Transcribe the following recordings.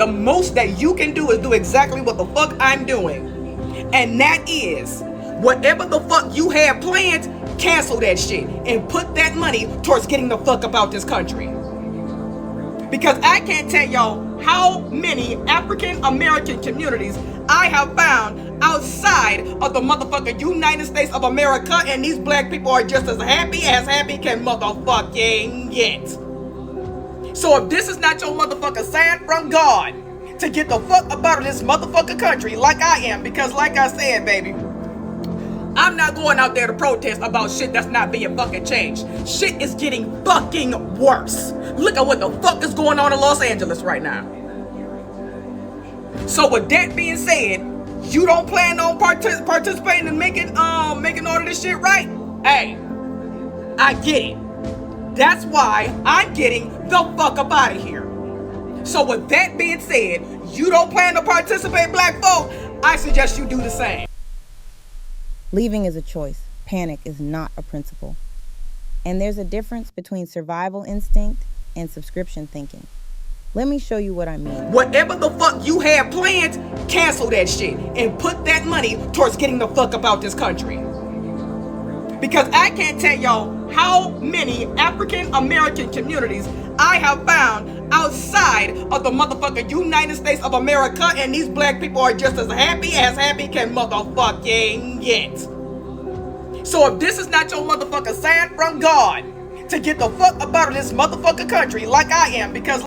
The most that you can do is do exactly what the fuck I'm doing. And that is, whatever the fuck you have planned, cancel that shit and put that money towards getting the fuck about this country. Because I can't tell y'all how many African American communities I have found outside of the motherfucking United States of America, and these black people are just as happy can motherfucking get. So if this is not your motherfucking sign from God to get the fuck up out of this motherfucking country like I am, because like I said, baby, I'm not going out there to protest about shit that's not being fucking changed. Shit is getting fucking worse. Look at what the fuck is going on in Los Angeles right now. So with that being said, you don't plan on participating in making all of this shit right? Hey, I get it. That's why I'm getting the fuck up out of here. So with that being said, you don't plan to participate, black folk, I suggest you do the same. Leaving is a choice. Panic is not a principle. And there's a difference between survival instinct and subscription thinking. Let me show you what I mean. Whatever the fuck you have planned, cancel that shit and put that money towards getting the fuck about this country. Because I can't tell y'all how many African American communities I have found outside of the motherfucking United States of America, and these black people are just as happy can motherfucking get. So if this is not your motherfucking sign from God to get the fuck up out of this motherfucking country like I am, because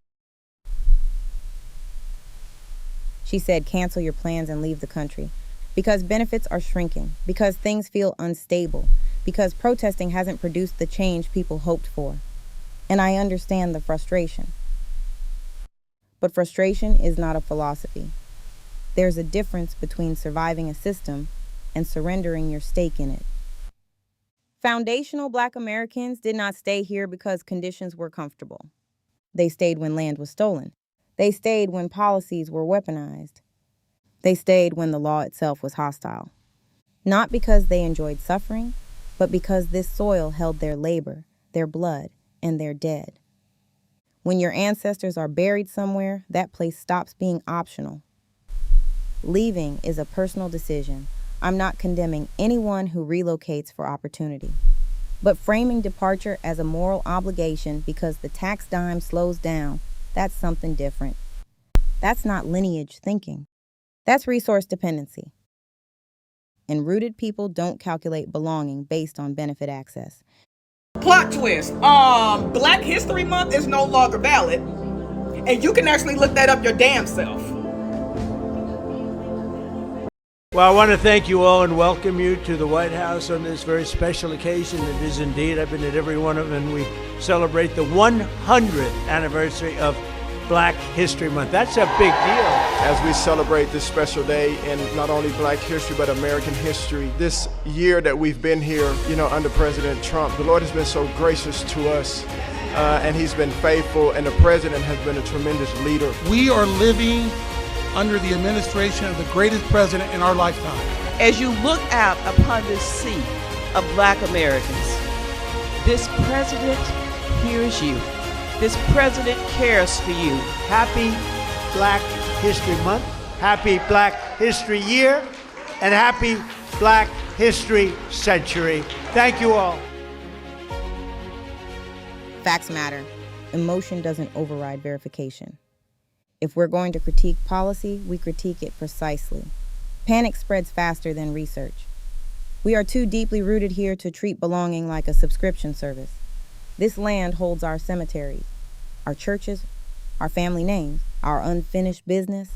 She said cancel your plans and leave the country because benefits are shrinking, because things feel unstable, because protesting hasn't produced the change people hoped for. And I understand the frustration. But frustration is not a philosophy. There's a difference between surviving a system and surrendering your stake in it. Foundational Black Americans did not stay here because conditions were comfortable. They stayed when land was stolen. They stayed when policies were weaponized. They stayed when the law itself was hostile. Not because they enjoyed suffering, but because this soil held their labor, their blood, and their dead. When your ancestors are buried somewhere, that place stops being optional. Leaving is a personal decision. I'm not condemning anyone who relocates for opportunity. But framing departure as a moral obligation because the tax dime slows down, that's something different. That's not lineage thinking. That's resource dependency. And rooted people don't calculate belonging based on benefit access. Plot twist. Black History Month is no longer valid. And you can actually look that up your damn self. Well, I want to thank you all and welcome you to the White House on this very special occasion. It is indeed. I've been at every one of them, and we celebrate the 100th anniversary of Black History Month. That's a big deal. As we celebrate this special day in not only Black history, but American history, this year that we've been here, under President Trump, the Lord has been so gracious to us, and he's been faithful, and the president has been a tremendous leader. We are living under the administration of the greatest president in our lifetime. As you look out upon this sea of Black Americans, this president hears you. This president cares for you. Happy Black History Month, happy Black History Year, and happy Black History Century. Thank you all. Facts matter. Emotion doesn't override verification. If we're going to critique policy, we critique it precisely. Panic spreads faster than research. We are too deeply rooted here to treat belonging like a subscription service. This land holds our cemeteries, our churches, our family names, our unfinished business.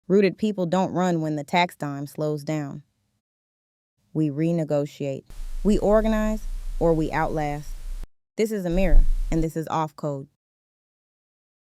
Rooted people don't run when the tax dime slows down. We renegotiate. We organize, or we outlast. This is a mirror, and this is off code.